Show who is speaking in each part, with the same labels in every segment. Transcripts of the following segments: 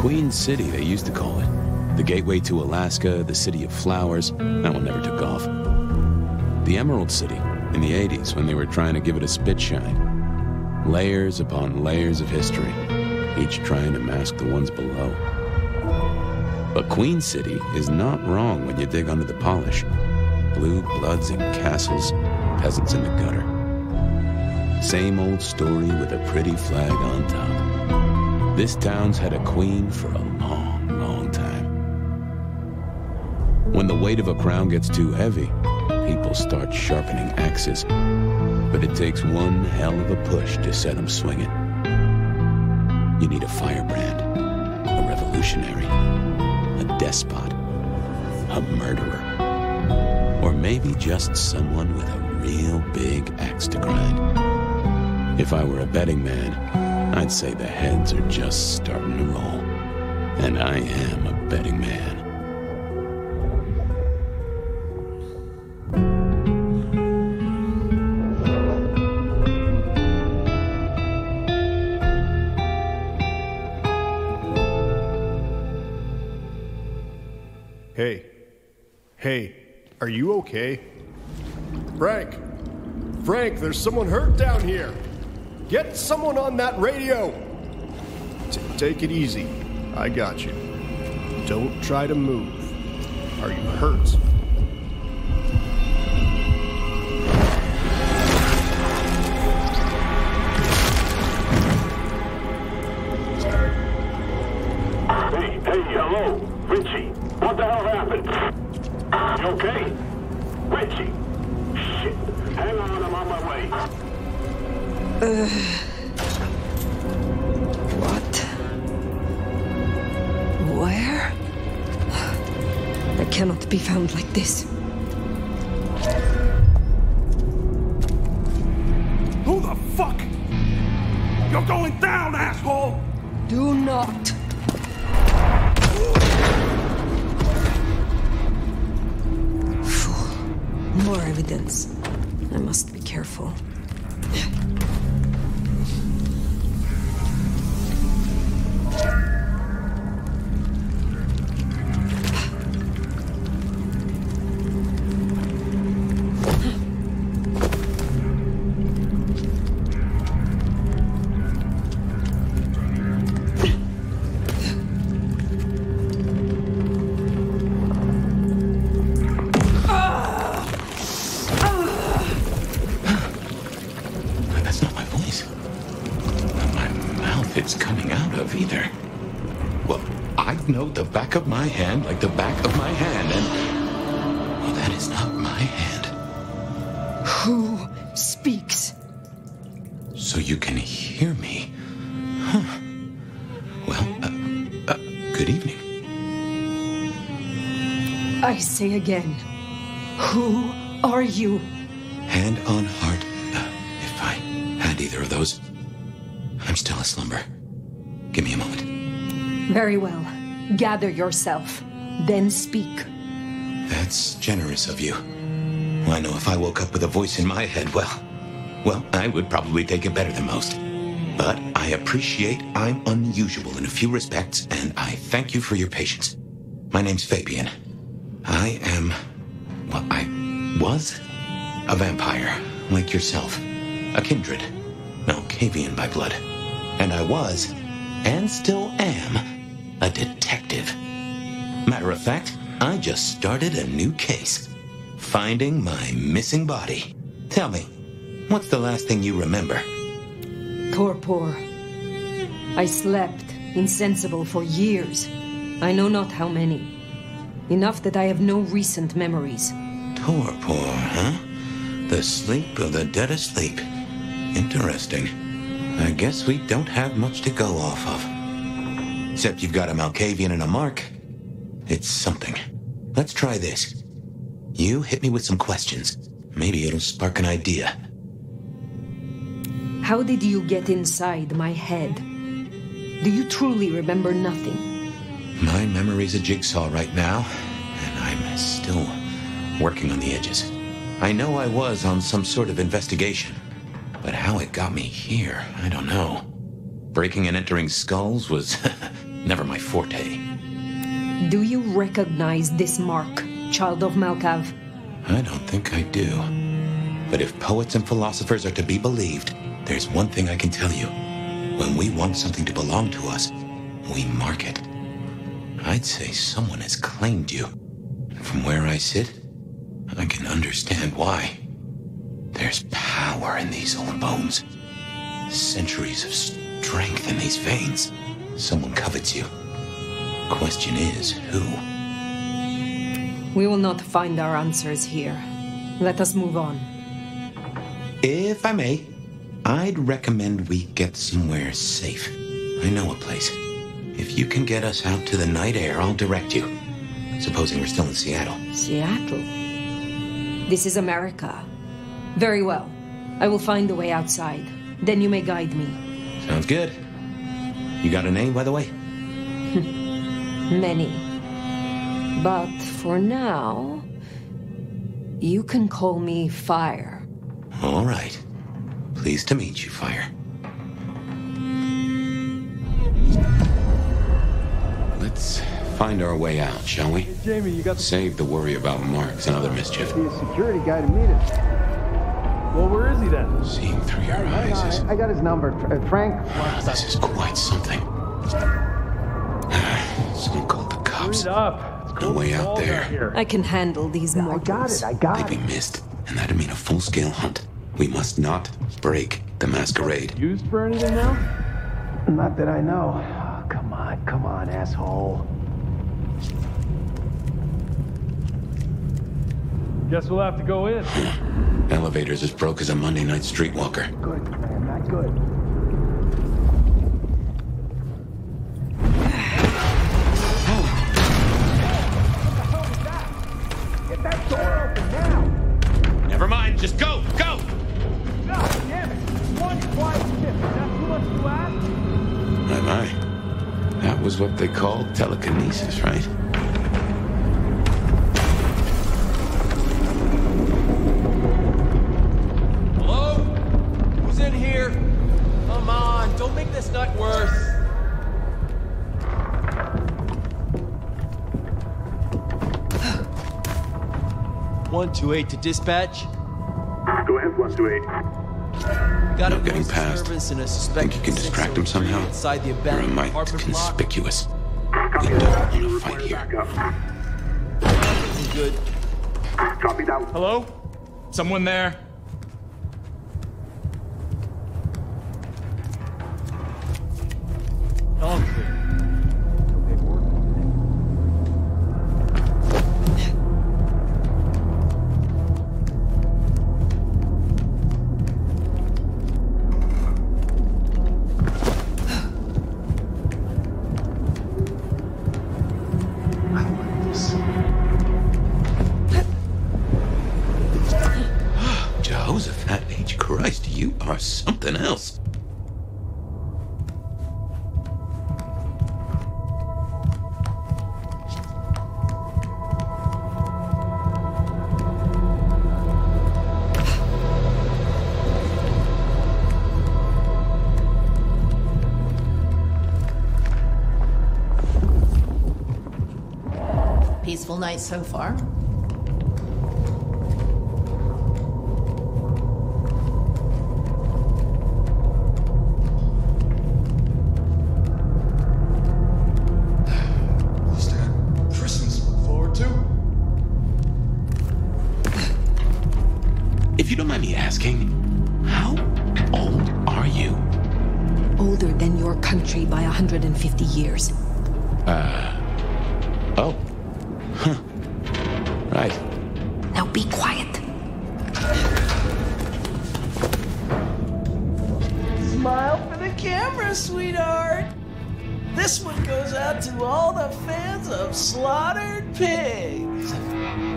Speaker 1: Queen City, they used to call it. The gateway to Alaska, the city of flowers. That one never took off. The Emerald City, in the 80s, when they were trying to give it a spit shine. Layers upon layers of history, each trying to mask the ones below. But Queen City is not wrong when you dig under the polish. Blue bloods in castles, peasants in the gutter. Same old story with a pretty flag on top. This town's had a queen for a long, long time. When the weight of a crown gets too heavy, people start sharpening axes. But it takes one hell of a push to set them swinging. You need a firebrand, a revolutionary, a despot, a murderer, or maybe just someone with a real big axe to grind. If I were a betting man, I'd say the heads are just starting to roll. And I am a betting man.
Speaker 2: Hey, are you okay? Frank, there's someone hurt down here. Get someone on that radio. Take it easy. I got you. Don't try to move. Are you hurt?
Speaker 3: Hey, hello, Richie. What the hell happened? You okay? Richie! Shit. Hang on, I'm on my way.
Speaker 4: What? Where? I cannot be found like this.
Speaker 5: Who the fuck? You're going down, asshole!
Speaker 4: Do not. More evidence. I must be careful.
Speaker 1: The back of my hand like the back of my hand, and... well, that is not my hand.
Speaker 4: Who speaks?
Speaker 1: So you can hear me. Huh. Well, good evening.
Speaker 4: I say again, who are you?
Speaker 1: Hand on heart, if I had either of those, I'm still asslumber. Give me a moment.
Speaker 4: Very well. Gather yourself, then speak.
Speaker 1: That's generous of you. Well, I know if I woke up with a voice in my head, well, I would probably take it better than most. But I appreciate I'm unusual in a few respects, and I thank you for your patience. My name's Fabian. I am, well, I was a vampire, like yourself. A kindred, Malkavian by blood. And I was, and still am, a detective. Matter of fact, I just started a new case. Finding my missing body. Tell me, what's the last thing you remember?
Speaker 4: Torpor. I slept, insensible for years. I know not how many. Enough that I have no recent memories.
Speaker 1: Torpor, huh? The sleep of the dead asleep. Interesting. I guess we don't have much to go off of. Except you've got a Malkavian and a mark. It's something. Let's try this. You hit me with some questions. Maybe it'll spark an idea.
Speaker 4: How did you get inside my head? Do you truly remember nothing?
Speaker 1: My memory's a jigsaw right now, and I'm still working on the edges. I know I was on some sort of investigation, but how it got me here, I don't know. Breaking and entering skulls was never my forte.
Speaker 4: Do you recognize this mark, child of Malkav?
Speaker 1: I don't think I do. But if poets and philosophers are to be believed, there's one thing I can tell you. When we want something to belong to us, we mark it. I'd say someone has claimed you. From where I sit, I can understand why. There's power in these old bones. Centuries of strength in these veins. Someone covets you. Question is, who?
Speaker 4: We will not find our answers here. Let us move on.
Speaker 1: If I may, I'd recommend we get somewhere safe. I know a place. If you can get us out to the night air, I'll direct you. Supposing we're still in Seattle.
Speaker 4: Seattle? This is America. Very well. I will find the way outside. Then you may guide me.
Speaker 1: Sounds good. You got a name, by the way?
Speaker 4: Many. But for now, you can call me Fire.
Speaker 1: All right. Pleased to meet you, Fire. Let's find our way out, shall we?
Speaker 2: Hey, Jamie, you got
Speaker 1: Save the worry about marks and other mischief.
Speaker 2: the security guy to meet us. Well, where is he then?
Speaker 1: Seeing through your eyes is...
Speaker 6: I got his number. Frank?
Speaker 1: This is quite something. Someone called the cops.
Speaker 2: Hurry up. It's
Speaker 1: No
Speaker 2: cold
Speaker 1: way
Speaker 2: as
Speaker 1: out
Speaker 2: balls
Speaker 1: there.
Speaker 2: here.
Speaker 4: I can handle these mortals.
Speaker 6: I got
Speaker 1: They'd be missed, and that'd mean a full-scale hunt. We must not break the Masquerade.
Speaker 2: Used for anything now?
Speaker 6: Not that I know. Oh, come on, asshole.
Speaker 2: Guess we'll have to go in.
Speaker 1: Elevator's as broke as a Monday night streetwalker.
Speaker 6: Good, man, not good. Get that door open now!
Speaker 1: Never mind, just go! Go!
Speaker 2: God damn it! One quiet ship. Is that too much to ask?
Speaker 1: My. That was what they called telekinesis, right?
Speaker 7: Hello? Who's in here? Come on, don't make this night worse. 128 to dispatch.
Speaker 3: Go ahead, 128.
Speaker 7: Got
Speaker 1: No
Speaker 7: a
Speaker 1: getting
Speaker 7: noise
Speaker 1: past.
Speaker 7: disturbance and a
Speaker 1: Think
Speaker 7: suspected
Speaker 1: you can distract him
Speaker 7: 603
Speaker 1: somehow?
Speaker 7: inside the
Speaker 1: You're a
Speaker 7: abandoned
Speaker 1: mite
Speaker 7: apartment block.
Speaker 1: conspicuous.
Speaker 3: Copy
Speaker 1: don't
Speaker 3: that.
Speaker 1: wanna
Speaker 3: You
Speaker 1: fight
Speaker 3: require
Speaker 1: here.
Speaker 3: backup.
Speaker 7: Good.
Speaker 3: Copy that.
Speaker 5: Hello? Someone there?
Speaker 2: All clear.
Speaker 1: Jehoshaphat H. Christ, you are something else.
Speaker 8: Peaceful night so far.
Speaker 5: Christmas to look forward to.
Speaker 1: If you don't mind me asking, how old are you?
Speaker 4: Older than your country by 150 years.
Speaker 1: Oh. Huh. Right.
Speaker 4: Now be quiet.
Speaker 7: Smile for the camera, sweetheart. This one goes out to all the fans of slaughtered pigs.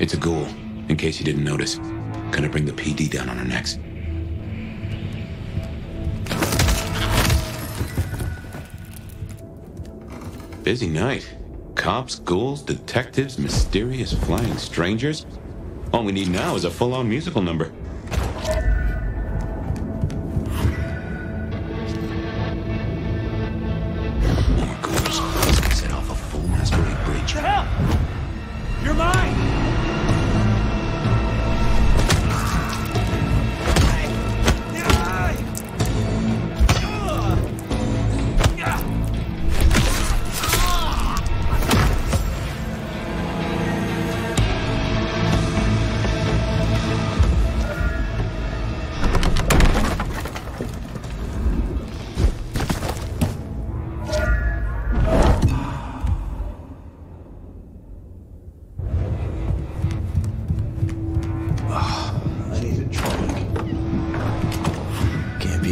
Speaker 1: It's a ghoul, in case you didn't notice. Gonna bring the PD down on our necks. Busy night. Cops, ghouls, detectives, mysterious flying strangers. All we need now is a full-on musical number. More ghouls. Let's
Speaker 5: the hell? You're mine!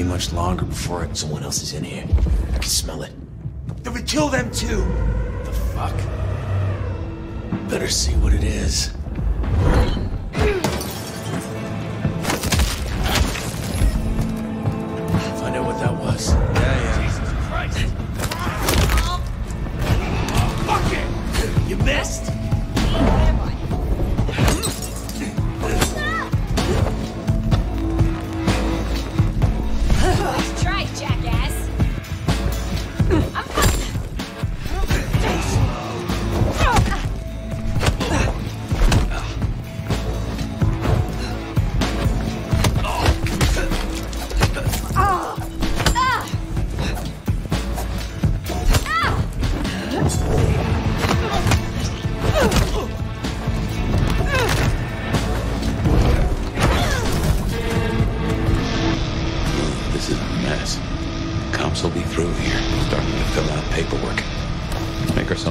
Speaker 8: Much longer before someone else is in here. I can smell it.
Speaker 5: Then we kill them too!
Speaker 8: The fuck? Better see what it is. Find out what that was. Yeah.
Speaker 5: Jesus Christ! Oh, fuck it! You missed?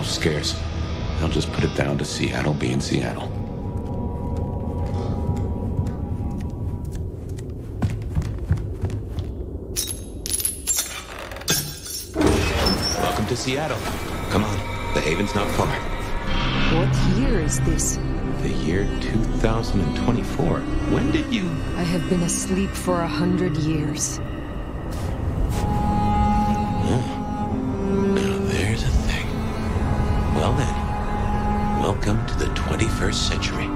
Speaker 1: Scarce. I'll just put it down to Seattle being Seattle. Welcome to Seattle. Come on, the haven's not far.
Speaker 4: What year is this?
Speaker 1: The year 2024. When did you...
Speaker 4: I have been asleep for 100 years.
Speaker 1: Well then, welcome to the 21st century.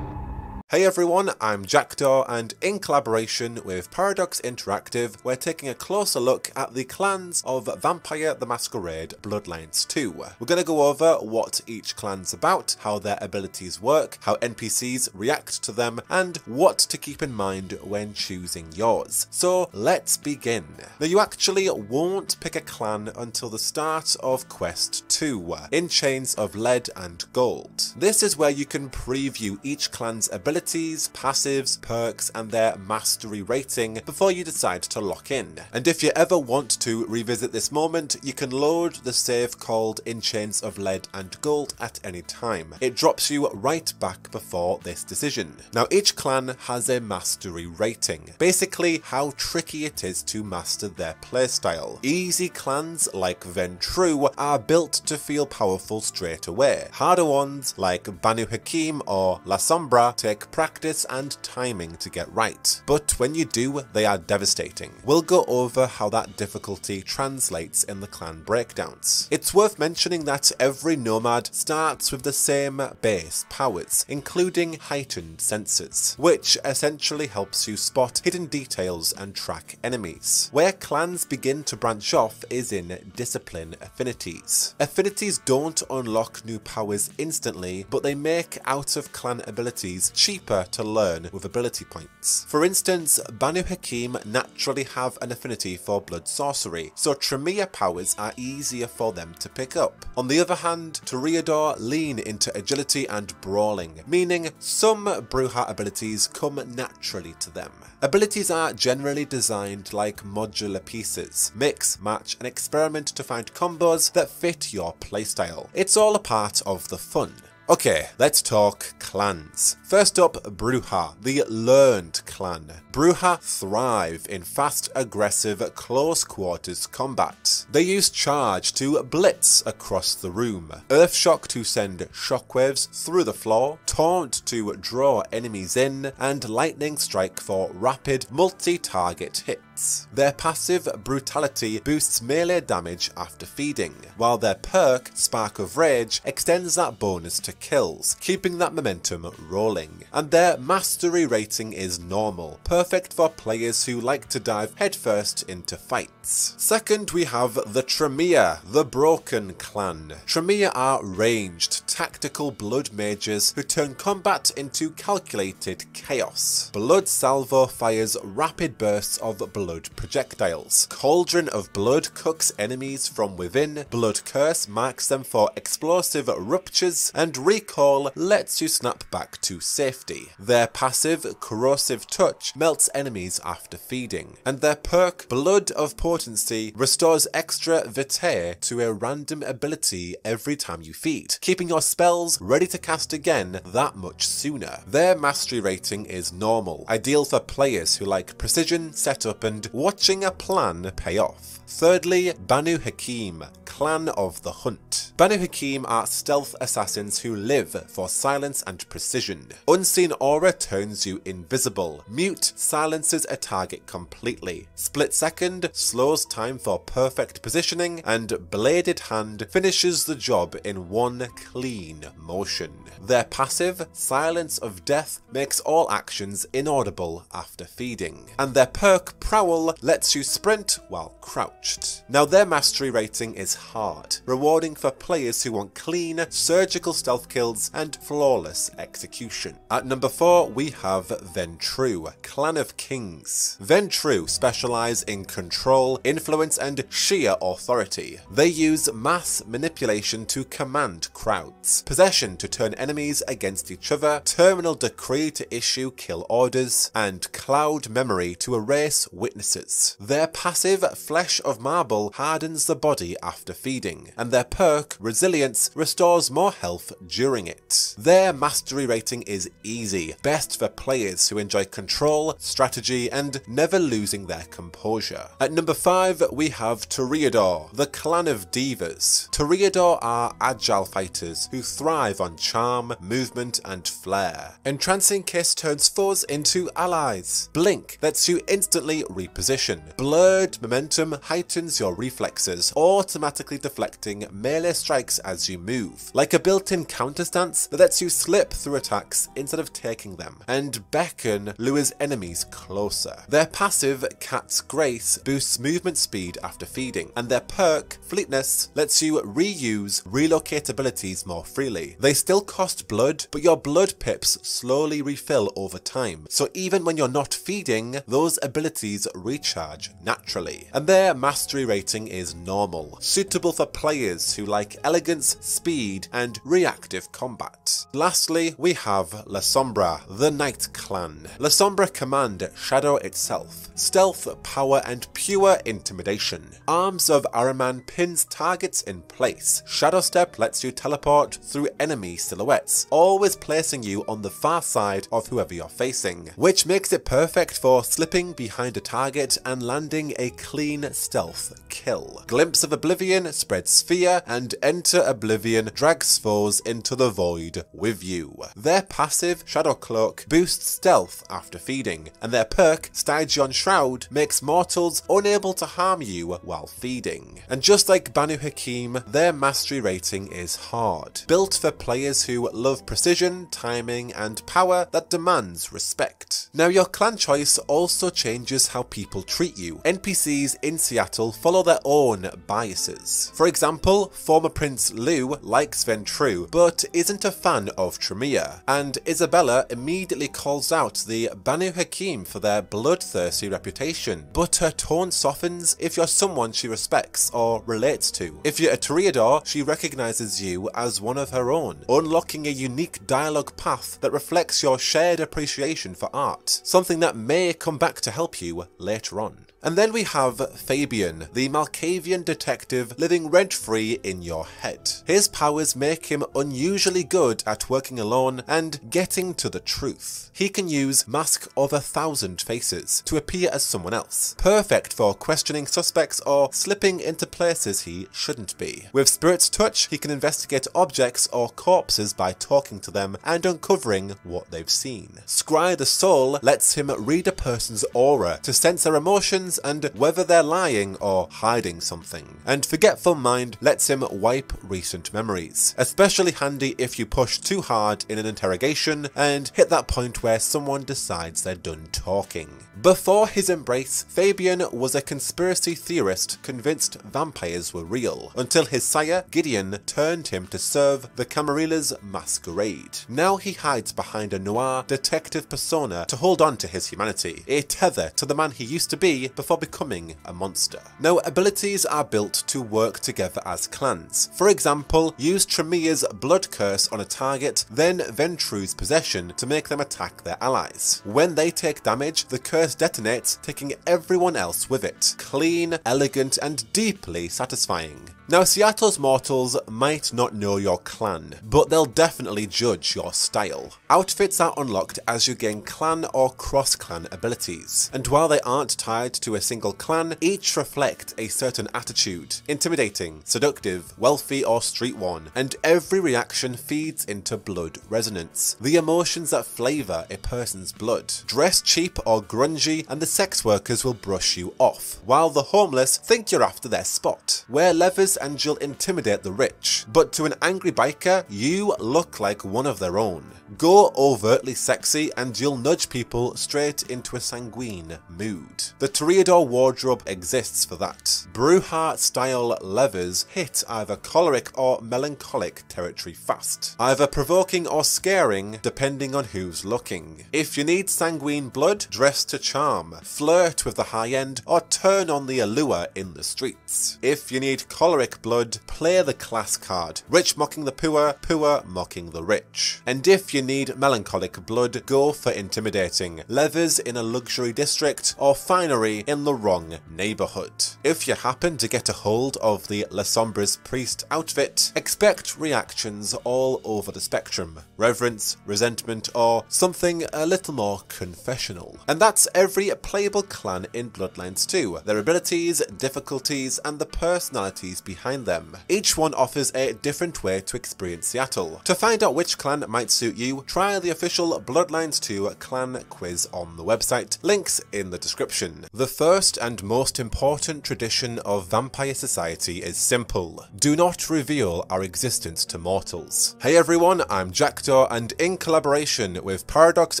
Speaker 9: Hey everyone, I'm Jackdaw, and in collaboration with Paradox Interactive, we're taking a closer look at the clans of Vampire the Masquerade Bloodlines 2. We're going to go over what each clan's about, how their abilities work, how NPCs react to them, and what to keep in mind when choosing yours. So let's begin. Now you actually won't pick a clan until the start of Quest 2, in Chains of Lead and Gold. This is where you can preview each clan's abilities, passives, perks, and their mastery rating before you decide to lock in. And if you ever want to revisit this moment, you can load the save called In Chains of Lead and Gold at any time. It drops you right back before this decision. Now each clan has a mastery rating, basically how tricky it is to master their playstyle. Easy clans like Ventru are built to feel powerful straight away. Harder ones like Banu Hakim or La Sombra take practice and timing to get right, but when you do, they are devastating. We'll go over how that difficulty translates in the clan breakdowns. It's worth mentioning that every nomad starts with the same base powers, including heightened senses, which essentially helps you spot hidden details and track enemies. Where clans begin to branch off is in discipline affinities. Affinities don't unlock new powers instantly, but they make out of clan abilities cheaper to learn with ability points. For instance, Banu Hakim naturally have an affinity for blood sorcery, so Tremere powers are easier for them to pick up. On the other hand, Toreador lean into agility and brawling, meaning some Bruja abilities come naturally to them. Abilities are generally designed like modular pieces. Mix, match, and experiment to find combos that fit your playstyle. It's all a part of the fun. Okay, let's talk clans. First up, Bruja, the learned clan. Bruja thrive in fast, aggressive, close quarters combat. They use charge to blitz across the room, Earthshock to send shockwaves through the floor, Taunt to draw enemies in, and Lightning Strike for rapid, multi-target hits. fights. Their passive, Brutality, boosts melee damage after feeding, while their perk, Spark of Rage, extends that bonus to kills, keeping that momentum rolling. And their Mastery rating is normal, perfect for players who like to dive headfirst into fights. Second, we have the Tremere, the Broken Clan. Tremere are ranged, tactical blood mages who turn combat into calculated chaos. Blood Salvo fires rapid bursts of blood projectiles. Cauldron of Blood cooks enemies from within. Blood Curse marks them for explosive ruptures, and Recall lets you snap back to safety. Their passive, Corrosive Touch, melts enemies after feeding, and their perk, Blood of Potency, restores extra vitae to a random ability every time you feed, keeping your spells ready to cast again that much sooner. Their Mastery rating is normal, ideal for players who like precision, setup, and watching a plan pay off. Thirdly, Banu Hakim, Clan of the Hunt. Banu Hakim are stealth assassins who live for silence and precision. Unseen Aura turns you invisible. Mute silences a target completely. Split Second slows time for perfect positioning, and Bladed Hand finishes the job in one clean motion. Their passive, Silence of Death, makes all actions inaudible after feeding, and their perk, Prowl, lets you sprint while crouched. Now their Mastery rating is hard, rewarding for players who want clean, surgical stealth kills and flawless execution. At number 4 we have Ventrue, Clan of Kings. Ventrue specialise in control, influence and sheer authority. They use mass manipulation to command crowds, possession to turn enemies against each other, terminal decree to issue kill orders, and cloud memory to erase witnesses. Their passive, Flesh of Marble, hardens the body after feeding, and their perk, Resilience, restores more health during it. Their Mastery rating is easy, best for players who enjoy control, strategy, and never losing their composure. At number 5 we have Toreador, the Clan of Divas. Toreador are agile fighters who thrive on charm, movement, and flair. Entrancing Kiss turns foes into allies. Blink lets you instantly reposition. Blurred Momentum heightens your reflexes, automatically deflecting melee strikes as you move, like a built-in counter stance that lets you slip through attacks instead of taking them. And Beckon lures enemies closer. Their passive, Cat's Grace, boosts movement speed after feeding, and their perk, Fleetness, lets you reuse relocate abilities more freely. They still cost blood, but your blood pips slowly refill over time, so even when you're not feeding, those abilities recharge naturally. And their Mastery rating is normal, suitable for players who like elegance, speed, and reactive combat. Lastly, we have La Sombra, the Night Clan. La Sombra command Shadow itself, stealth, power, and pure intimidation. Arms of Araman pins targets in place. Shadow Step lets you teleport through enemy silhouettes, always placing you on the far side of whoever you're facing, which makes it perfect for slipping behind a target and landing a clean stealth kill. Glimpse of Oblivion spreads fear, and Enter Oblivion drags foes into the void with you. Their passive, Shadow Cloak, boosts stealth after feeding, and their perk, Stygian Shroud, makes mortals unable to harm you while feeding. And just like Banu Hakim, their Mastery rating is hard, built for players who love precision, timing, and power that demands respect. Now your clan choice also changes how people treat you. NPCs in Seattle follow their own biases. For example, former Prince Lou likes Ventrue, but isn't a fan of Tremere, and Isabella immediately calls out the Banu Hakim for their bloodthirsty reputation, but her tone softens if you're someone she respects or relates to. If you're a Toreador, she recognises you as one of her own, unlocking a unique dialogue path that reflects your shared appreciation for art, something that may come back to help you later on. And then we have Fabian, the Malkavian detective living rent-free in your head. His powers make him unusually good at working alone and getting to the truth. He can use Mask of 1,000 Faces to appear as someone else, perfect for questioning suspects or slipping into places he shouldn't be. With Spirit's Touch, he can investigate objects or corpses by talking to them and uncovering what they've seen. Scry the Soul lets him read a person's aura to sense their emotions clans and whether they're lying or hiding something. And Forgetful Mind lets him wipe recent memories, especially handy if you push too hard in an interrogation and hit that point where someone decides they're done talking. Before his embrace, Fabian was a conspiracy theorist convinced vampires were real, until his sire, Gideon, turned him to serve the Camarilla's Masquerade. Now he hides behind a noir detective persona to hold on to his humanity, a tether to the man he used to be before becoming a monster. Now, abilities are built to work together as clans. For example, use Tremire's blood curse on a target, then Ventru's possession to make them attack their allies. When they take damage, the curse detonates, taking everyone else with it. Clean, elegant, and deeply satisfying. Now, Seattle's mortals might not know your clan, but they'll definitely judge your style. Outfits are unlocked as you gain clan or cross-clan abilities, and while they aren't tied to a single clan, each reflect a certain attitude: intimidating, seductive, wealthy, or street-worn, and every reaction feeds into blood resonance, the emotions that flavour a person's blood. Dress cheap or grungy, and the sex workers will brush you off, while the homeless think you're after their spot. Wear leathers and you'll intimidate the rich, but to an angry biker, you look like one of their own. Go overtly sexy and you'll nudge people straight into a sanguine mood. The Toreador wardrobe exists for that. Bruja style leathers hit either choleric or melancholic territory fast, either provoking or scaring depending on who's looking. If you need sanguine blood, dress to charm, flirt with the high end, or turn on the allure in the streets. If you need choleric blood, play the class card, rich mocking the poor, poor mocking the rich. And if you need melancholic blood, go for intimidating, leathers in a luxury district, or finery in the wrong neighbourhood. If you happen to get a hold of the La Sombra's priest outfit, expect reactions all over the spectrum: reverence, resentment, or something a little more confessional. And that's every playable clan in Bloodlines 2, their abilities, difficulties, and the personalities behind them. Each one offers a different way to experience Seattle. To find out which clan might suit you, try the official Bloodlines 2 clan quiz on the website, links in the description. The first and most important tradition of vampire society is simple: do not reveal our existence to mortals. Hey everyone, I'm Jackdaw, and in collaboration with Paradox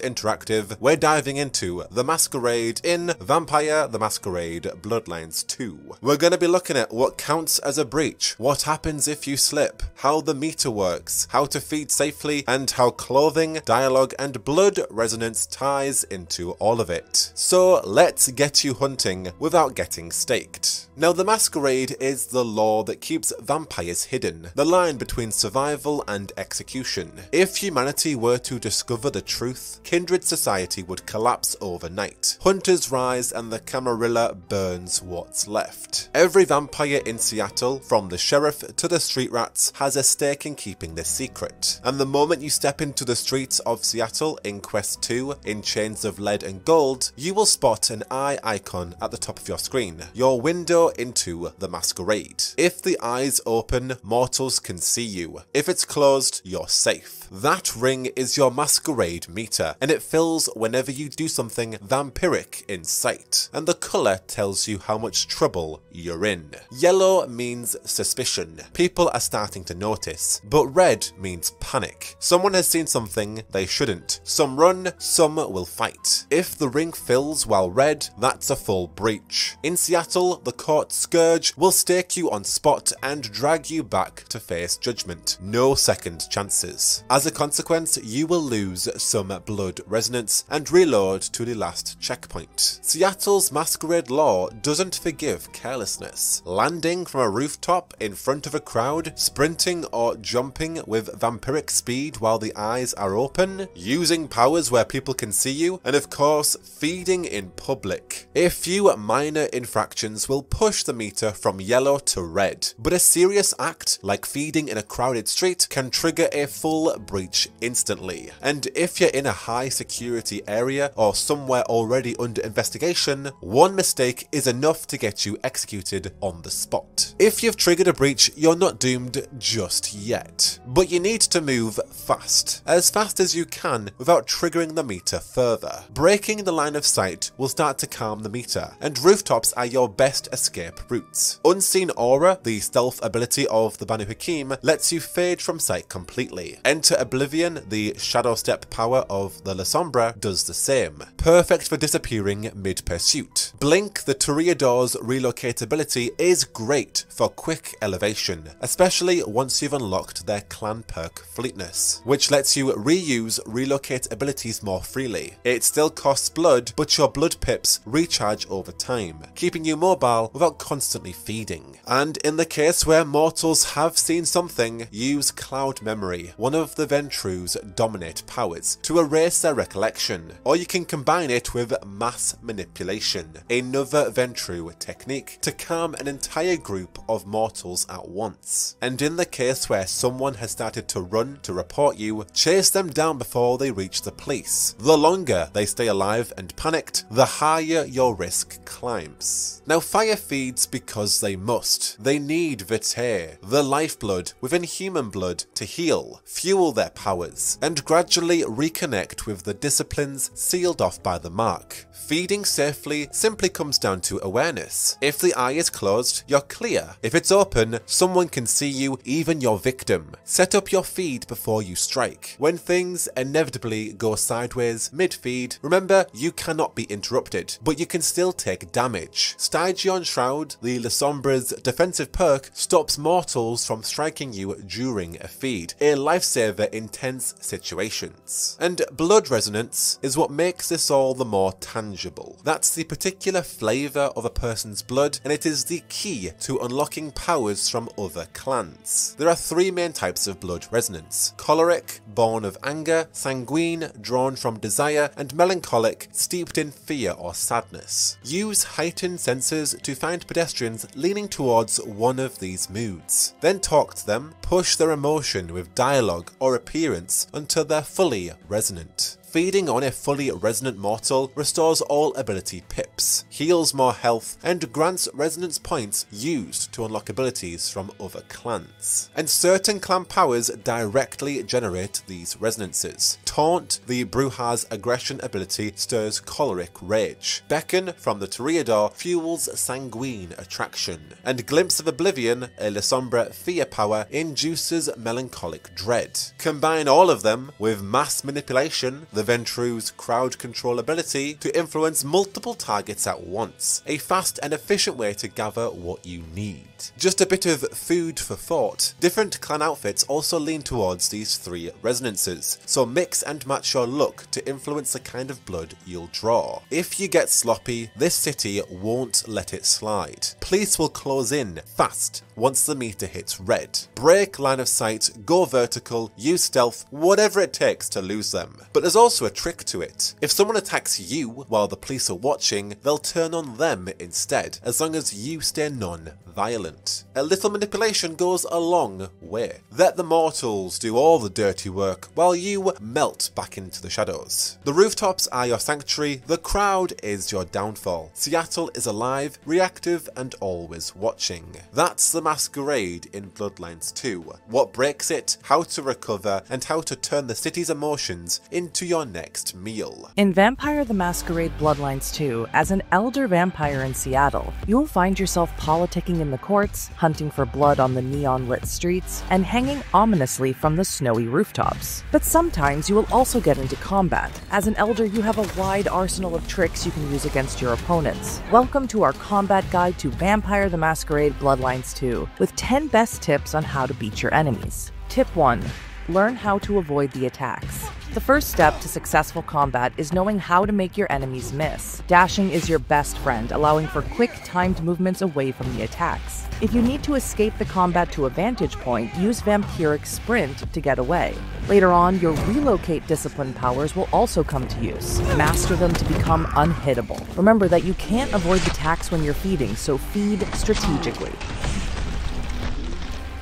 Speaker 9: Interactive, we're diving into The Masquerade in Vampire the Masquerade Bloodlines 2. We're going to be looking at what counts as a breach, what happens if you slip, how the meter works, how to feed safely, and how clothing, dialogue, and blood resonance ties into all of it. So let's get you hunting without getting staked. Now, the Masquerade is the law that keeps vampires hidden, the line between survival and execution. If humanity were to discover the truth, kindred society would collapse overnight. Hunters rise and the Camarilla burns what's left. Every vampire in Seattle, from the sheriff to the street rats, has a stake in keeping this secret. And the moment you step into the streets of Seattle in Quest 2 in Chains of Lead and Gold, you will spot an eye icon at the top of your screen, your window into the Masquerade. If the eye's open, mortals can see you. If it's closed, you're safe. That ring is your Masquerade meter, and it fills whenever you do something vampiric in sight, and the colour tells you how much trouble you're in. Yellow means suspicion. People are starting to notice, but red means panic. Someone has seen something they shouldn't. Some run, some will fight. If the ring fills while red, that's a full breach. In Seattle, the court scourge will stake you on spot and drag you back to face judgment. No second chances. As a consequence, you will lose some blood resonance and reload to the last checkpoint. Seattle's Masquerade law doesn't forgive carelessness. Landing from a rooftop in front of a crowd, sprinting or jumping with vampiric speed while the eyes are open, using powers where people can see you, and of course, feeding in public. A few minor infractions will push the meter from yellow to red, but a serious act like feeding in a crowded street can trigger a full breach instantly. And if you're in a high security area or somewhere already under investigation, one mistake is enough to get you executed on the spot. If you've triggered a breach, you're not doomed just yet, but you need to move fast as you can without triggering the meter further. Breaking the line of sight will start to calm the meter, and rooftops are your best escape routes. Unseen Aura, the stealth ability of the Banu Hakim, lets you fade from sight completely. Enter Oblivion, the shadow step power of the La Sombra, does the same, perfect for disappearing mid-pursuit. Blink, the Toreador's relocate ability, is great for quick elevation, especially once you've unlocked their clan perk Fleetness, which lets you reuse relocate abilities more freely. It still costs blood, but your blood pips recharge over time, keeping you mobile without constantly feeding. And in the case where mortals have seen something, use Cloud Memory, one of the Ventru's dominate powers, to erase their recollection, or you can combine it with Mass Manipulation, another Ventru technique to calm an entire group of mortals at once. And in the case where someone has started to run to report you, chase them down before they reach the police. The longer they stay alive and panicked, the higher your risk climbs. Now, fire feeds because they must. They need vitae, the lifeblood within human blood, to heal, fuel their powers, and gradually reconnect with the disciplines sealed off by the mark. Feeding safely simply comes down to awareness. If the eye is closed, you're clear. If it's open, someone can see you, even your victim. Set up your feed before you strike. When things inevitably go sideways mid-feed, remember you cannot be interrupted, but you can still take damage. Stygian Shroud, the La Sombra's defensive perk, stops mortals from striking you during a feed, a lifesaver in tense situations. And Blood Resonance is what makes this all the more tangible. That's the particular flavour of a person's blood, and it is the key to unlocking powers from other clans. There are three main types of blood resonance: choleric, born of anger; sanguine, drawn from desire; and melancholic, steeped in fear or sadness. Use heightened senses to find pedestrians leaning towards one of these moods. Then talk to them, push their emotion with dialogue or appearance until they're fully resonant. Feeding on a fully resonant mortal restores all ability pips, heals more health, and grants resonance points used to unlock abilities from other clans. And certain clan powers directly generate these resonances. Taunt, the Bruja's aggression ability, stirs choleric rage. Beckon from the Toreador fuels sanguine attraction. And Glimpse of Oblivion, a La Sombra fear power, induces melancholic dread. Combine all of them with Mass Manipulation, the Ventru's crowd control ability, to influence multiple targets at once. A fast and efficient way to gather what you need. Just a bit of food for thought. Different clan outfits also lean towards these three resonances, so mix and match your look to influence the kind of blood you'll draw. If you get sloppy, this city won't let it slide. Police will close in fast once the meter hits red. Break line of sight, go vertical, use stealth, whatever it takes to lose them. But there's also a trick to it. If someone attacks you while the police are watching, they'll turn on them instead, as long as you stay non-violent. A little manipulation goes a long way. Let the mortals do all the dirty work while you melt back into the shadows. The rooftops are your sanctuary, the crowd is your downfall. Seattle is alive, reactive, and always watching. That's the Masquerade in Bloodlines 2. What breaks it, how to recover, and how to turn the city's emotions into your next meal.
Speaker 10: In Vampire the Masquerade Bloodlines 2, as an elder vampire in Seattle, you will find yourself politicking in the courts, hunting for blood on the neon-lit streets, and hanging ominously from the snowy rooftops. But sometimes you will also get into combat. As an elder, you have a wide arsenal of tricks you can use against your opponents. Welcome to our combat guide to Vampire the Masquerade Bloodlines 2, with 10 best tips on how to beat your enemies. Tip 1. Learn how to avoid the attacks. The first step to successful combat is knowing how to make your enemies miss. Dashing is your best friend, allowing for quick, timed movements away from the attacks. If you need to escape the combat to a vantage point, use vampiric sprint to get away. Later on, your relocate discipline powers will also come to use. Master them to become unhittable. Remember that you can't avoid the attacks when you're feeding, so feed strategically.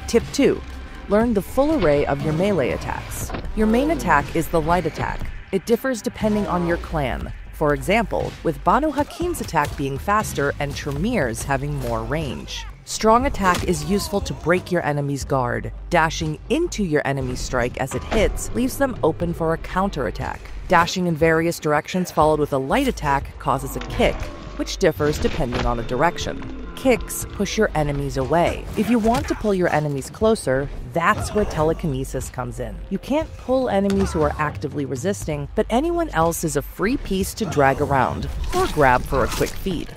Speaker 10: Tip 2. Learn the full array of your melee attacks. Your main attack is the light attack. It differs depending on your clan. For example, with Banu Hakim's attack being faster and Tremir's having more range. Strong attack is useful to break your enemy's guard. Dashing into your enemy's strike as it hits leaves them open for a counterattack. Dashing in various directions followed with a light attack causes a kick, which differs depending on the direction. Kicks push your enemies away. If you want to pull your enemies closer, that's where telekinesis comes in. You can't pull enemies who are actively resisting, but anyone else is a free piece to drag around or grab for a quick feed.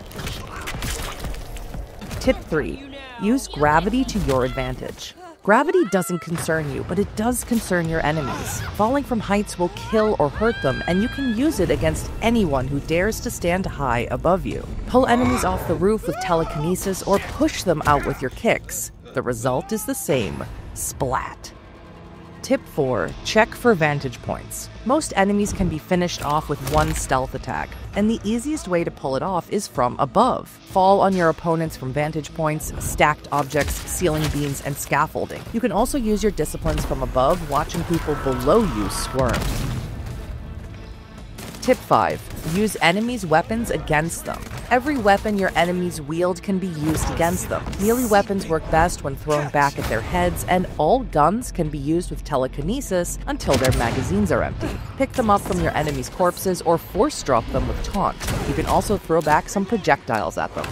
Speaker 10: Tip 3. Use gravity to your advantage. Gravity doesn't concern you, but it does concern your enemies. Falling from heights will kill or hurt them, and you can use it against anyone who dares to stand high above you. Pull enemies off the roof with telekinesis or push them out with your kicks. The result is the same. Splat. Tip 4. Check for vantage points. Most enemies can be finished off with one stealth attack, and the easiest way to pull it off is from above. Fall on your opponents from vantage points, stacked objects, ceiling beams, and scaffolding. You can also use your disciplines from above, watching people below you squirm. Tip 5. Use enemies' weapons against them. Every weapon your enemies wield can be used against them. Melee weapons work best when thrown back at their heads, and all guns can be used with telekinesis until their magazines are empty. Pick them up from your enemies' corpses or force drop them with taunt. You can also throw back some projectiles at them.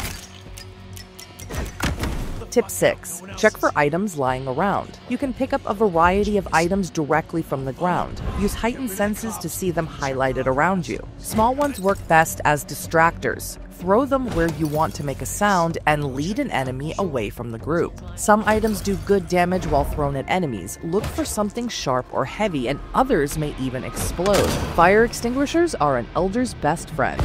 Speaker 10: Tip 6. Check for items lying around. You can pick up a variety of items directly from the ground. Use heightened senses to see them highlighted around you. Small ones work best as distractors. Throw them where you want to make a sound and lead an enemy away from the group. Some items do good damage while thrown at enemies. Look for something sharp or heavy, and others may even explode. Fire extinguishers are an elder's best friend.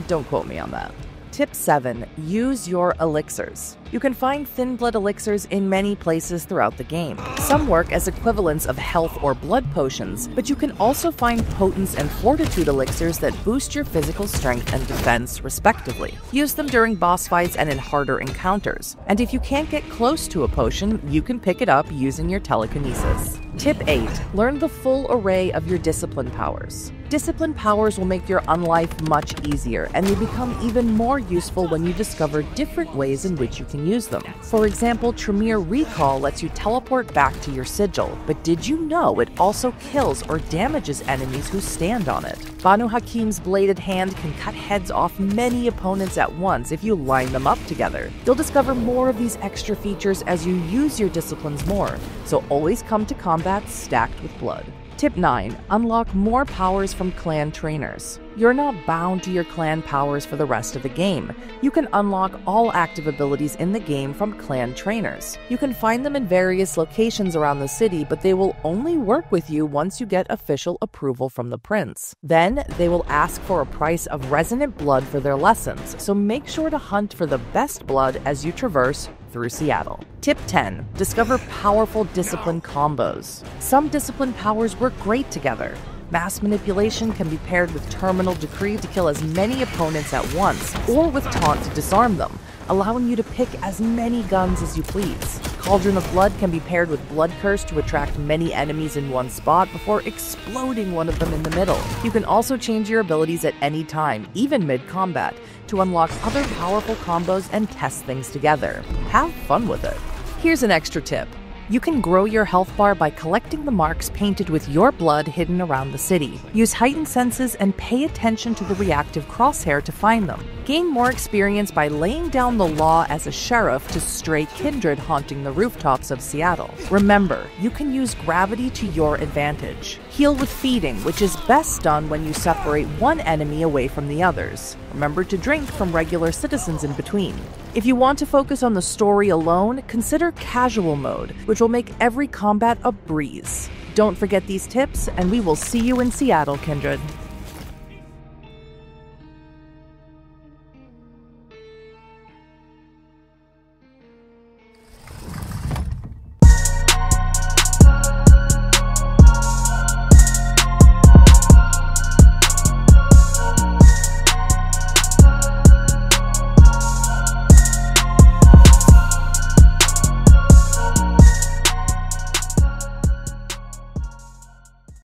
Speaker 10: Don't quote me on that. Tip 7. Use your elixirs. You can find thin blood elixirs in many places throughout the game. Some work as equivalents of health or blood potions, but you can also find potence and fortitude elixirs that boost your physical strength and defense, respectively. Use them during boss fights and in harder encounters. And if you can't get close to a potion, you can pick it up using your telekinesis. Tip 8. Learn the full array of your discipline powers. Discipline powers will make your unlife much easier, and they become even more useful when you discover different ways in which you can use them. For example, Tremere Recall lets you teleport back to your sigil, but did you know it also kills or damages enemies who stand on it? Banu Hakim's Bladed Hand can cut heads off many opponents at once if you line them up together. You'll discover more of these extra features as you use your disciplines more, so always come to combat stacked with blood. Tip 9. Unlock more powers from clan trainers. You're not bound to your clan powers for the rest of the game. You can unlock all active abilities in the game from clan trainers. You can find them in various locations around the city, but they will only work with you once you get official approval from the prince. Then, they will ask for a price of resonant blood for their lessons, so make sure to hunt for the best blood as you traverse through Seattle. Tip 10. Discover powerful discipline combos. Some discipline powers work great together. Mass manipulation can be paired with terminal decree to kill as many opponents at once, or with taunt to disarm them, allowing you to pick as many guns as you please. Cauldron of Blood can be paired with Blood Curse to attract many enemies in one spot before exploding one of them in the middle. You can also change your abilities at any time, even mid-combat, to unlock other powerful combos and test things together. Have fun with it. Here's an extra tip. You can grow your health bar by collecting the marks painted with your blood hidden around the city. Use heightened senses and pay attention to the reactive crosshair to find them. Gain more experience by laying down the law as a sheriff to stray kindred haunting the rooftops of Seattle. Remember, you can use gravity to your advantage. Heal with feeding, which is best done when you separate one enemy away from the others. Remember to drink from regular citizens in between. If you want to focus on the story alone, consider casual mode, which will make every combat a breeze. Don't forget these tips, and we will see you in Seattle, kindred.